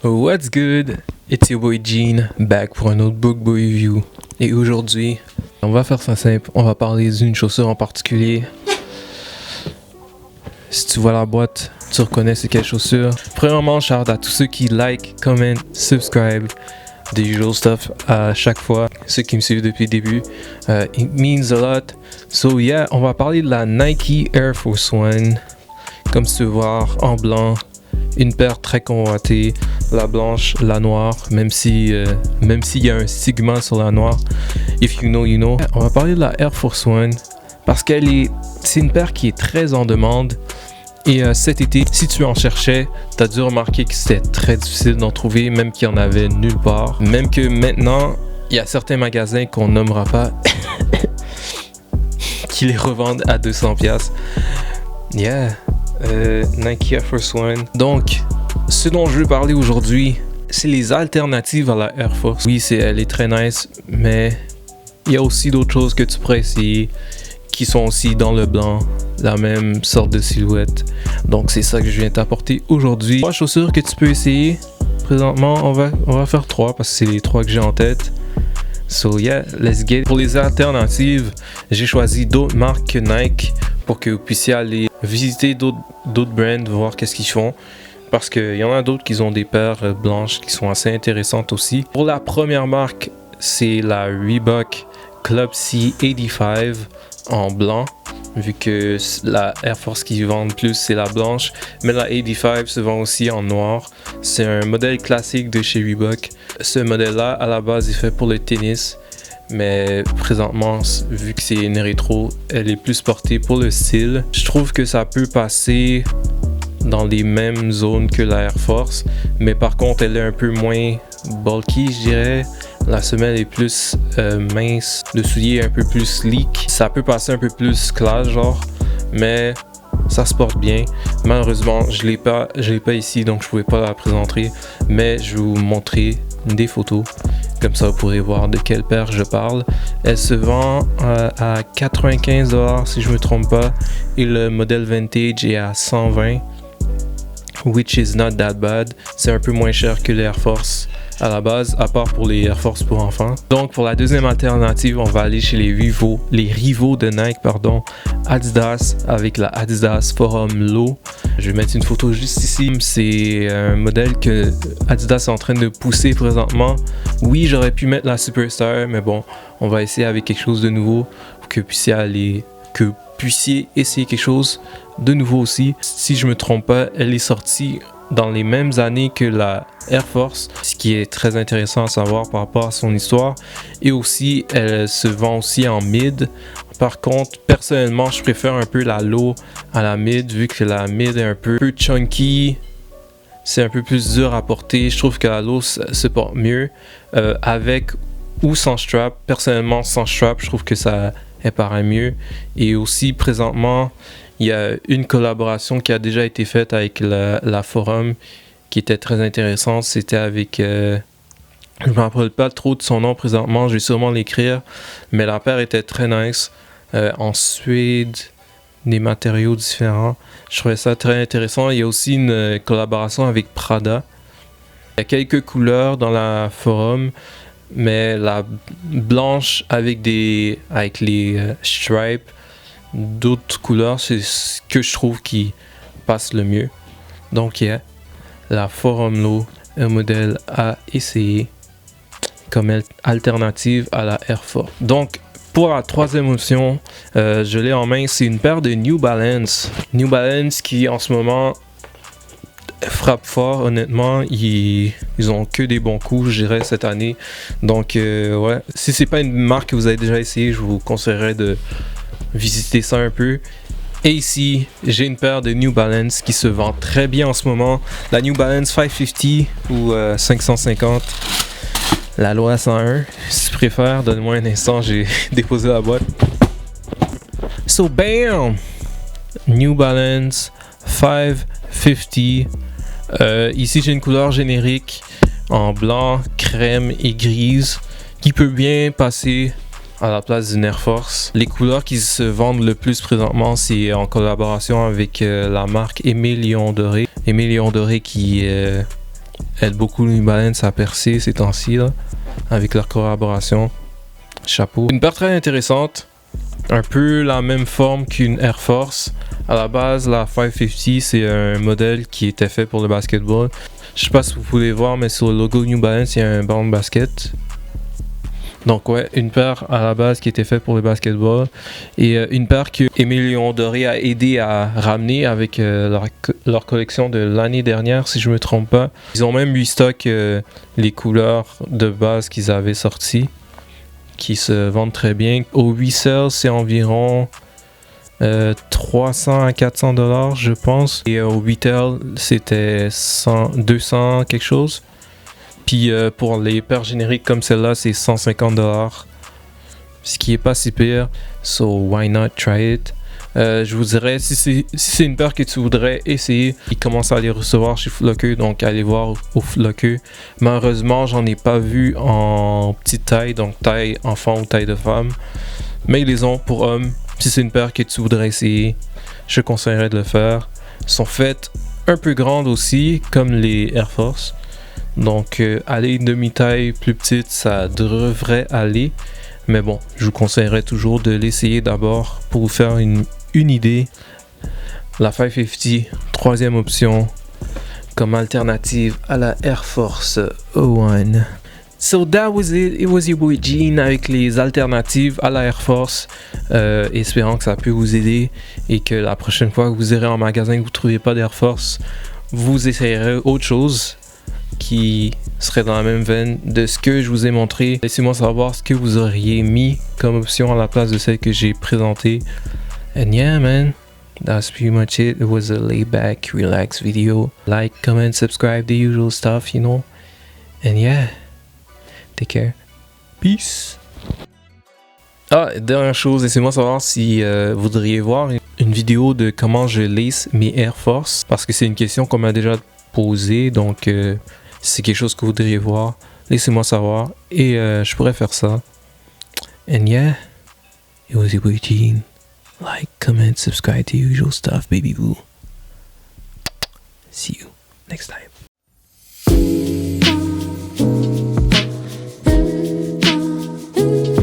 What's good? It's your boy Gene, back pour un autre Book Boy Review. Et aujourd'hui, on va faire ça simple, on va parler d'une chaussure en particulier. Si tu vois la boîte, tu reconnais c'est quelle chaussure. Premièrement, shout out à tous ceux qui like, comment, subscribe, the usual stuff à chaque fois. Ceux qui me suivent depuis le début, it means a lot. So yeah, on va parler de la Nike Air Force One. Comme tu peux voir, en blanc. Une paire très convoitée, la blanche, la noire, même s'il y a un stigma sur la noire. If you know, you know. On va parler de la Air Force One parce c'est une paire qui est très en demande. Et cet été, si tu en cherchais, t'as dû remarquer que c'était très difficile d'en trouver, même qu'il y en avait nulle part. Même que maintenant, il y a certains magasins qu'on nommera pas qui les revendent à 200$. Yeah. Nike Air Force One. Donc, ce dont je veux parler aujourd'hui, c'est les alternatives à la Air Force. Oui, elle est très nice, mais il y a aussi d'autres choses que tu pourrais essayer qui sont aussi dans le blanc, la même sorte de silhouette. Donc, c'est ça que je viens t'apporter aujourd'hui. 3 chaussures que tu peux essayer. Présentement, on va faire 3 parce que c'est les 3 que j'ai en tête. So yeah, let's get it. Pour les alternatives, j'ai choisi d'autres marques que Nike pour que vous puissiez aller visiter d'autres brands, voir qu'est-ce qu'ils font. Parce qu'il y en a d'autres qui ont des paires blanches qui sont assez intéressantes aussi. Pour la première marque, c'est la Reebok Club C 85 en blanc. Vu que la Air Force qu'ils vendent plus, c'est la blanche. Mais la 85 se vend aussi en noir. C'est un modèle classique de chez Reebok. Ce modèle-là, à la base, est fait pour le tennis. Mais présentement, vu que c'est une rétro, elle est plus portée pour le style. Je trouve que ça peut passer dans les mêmes zones que la Air Force. Mais par contre, elle est un peu moins bulky, je dirais. La semelle est plus mince, le soulier est un peu plus sleek. Ça peut passer un peu plus classe, genre. Mais ça se porte bien. Malheureusement, je l'ai pas ici, donc je pouvais pas la présenter. Mais je vais vous montrer des photos. Comme ça, vous pourrez voir de quelle paire je parle. Elle se vend à 95$ si je me trompe pas. Et le modèle vintage est à 120$. Which is not that bad. C'est un peu moins cher que les Air Force à la base, à part pour les Air Force pour enfants. Donc pour la deuxième alternative, on va aller chez les rivaux de Nike, Adidas, avec la Adidas Forum Low. Je vais mettre une photo juste ici. C'est un modèle que Adidas est en train de pousser présentement. Oui, j'aurais pu mettre la Superstar, mais bon, on va essayer avec quelque chose de nouveau pour que vous puissiez essayer quelque chose de nouveau aussi. Si je me trompe pas, elle est sortie dans les mêmes années que la Air Force, ce qui est très intéressant à savoir par rapport à son histoire. Et aussi, elle se vend aussi en mid. Par contre, personnellement, je préfère un peu la low à la mid, vu que la mid est un peu chunky. C'est un peu plus dur à porter. Je trouve que la low se porte mieux avec ou sans strap. Personnellement, sans strap, je trouve que ça paraît mieux. Et aussi, présentement, il y a une collaboration qui a déjà été faite avec la Forum qui était très intéressante. C'était avec... je ne me rappelle pas trop de son nom présentement, je vais sûrement l'écrire. Mais la paire était très nice. En suède, des matériaux différents. Je trouvais ça très intéressant. Il y a aussi une collaboration avec Prada. Il y a quelques couleurs dans la Forum. Mais la blanche avec les stripes, d'autres couleurs, c'est ce que je trouve qui passe le mieux. Donc, la Forum Low, un modèle à essayer comme alternative à la Air Force. Donc, pour la troisième option, je l'ai en main, c'est une paire de New Balance. New Balance qui, en ce moment, frappe fort, honnêtement. Ils ont que des bons coups, je dirais, cette année. Donc, ouais, si c'est pas une marque que vous avez déjà essayé, je vous conseillerais de visiter ça un peu. Et ici, j'ai une paire de New Balance qui se vend très bien en ce moment. La New Balance 550 ou 550. La loi 101. Si tu préfères, donne-moi un instant, j'ai déposé la boîte. So, bam! New Balance 550. Ici, j'ai une couleur générique en blanc, crème et grise qui peut bien passer à la place d'une Air Force. Les couleurs qui se vendent le plus présentement, c'est en collaboration avec la marque Aimé Lion Doré. Aimé Lion Doré qui aident beaucoup New Balance à percer ces temps-ci, là, avec leur collaboration. Chapeau. Une paire très intéressante, un peu la même forme qu'une Air Force. À la base, la 550, c'est un modèle qui était fait pour le basketball. Je sais pas si vous pouvez voir, mais sur le logo New Balance, il y a un ballon de basket. Donc ouais, une paire à la base qui était faite pour le basketball et une paire que Émile Léon Doré a aidé à ramener avec leur collection de l'année dernière, si je me trompe pas. Ils ont même restock les couleurs de base qu'ils avaient sorties, qui se vendent très bien. Au resale, c'est environ 300 à 400 $, je pense. Et au retail, c'était 200 quelque chose. Puis pour les paires génériques comme celle-là, c'est 150 $. Ce qui est pas si pire. So why not try it? Je vous dirais, si c'est une paire que tu voudrais essayer, ils commencent à les recevoir chez Foot Locker, donc allez voir au Foot Locker. Malheureusement, j'en ai pas vu en petite taille, donc taille enfant ou taille de femme. Mais ils les ont pour hommes. Si c'est une paire que tu voudrais essayer, je conseillerais de le faire. Elles sont faites un peu grandes aussi, comme les Air Force. Donc, aller une demi-taille plus petite, ça devrait aller. Mais bon, je vous conseillerais toujours de l'essayer d'abord pour vous faire une idée. La 550, troisième option, comme alternative à la Air Force One. So that was it. It was your boy Gene avec les alternatives à la Air Force. Espérant que ça peut vous aider et que la prochaine fois que vous irez en magasin et que vous ne trouvez pas d'Air Force, vous essayerez autre chose qui serait dans la même veine de ce que je vous ai montré. Laissez-moi savoir ce que vous auriez mis comme option à la place de celle que j'ai présentée. And yeah, man, that's pretty much it. It was a laid back, relaxed video. Like, comment, subscribe, the usual stuff, you know. And yeah, take care. Peace. Ah, dernière chose, laissez-moi savoir si vous voudriez voir une vidéo de comment je lace mes Air Force. Parce que c'est une question qu'on m'a déjà posée, donc si c'est quelque chose que vous voudriez voir, laissez-moi savoir et je pourrais faire ça. And yeah, it was your boy Gene. Like, comment, subscribe to the usual stuff, baby boo. See you next time.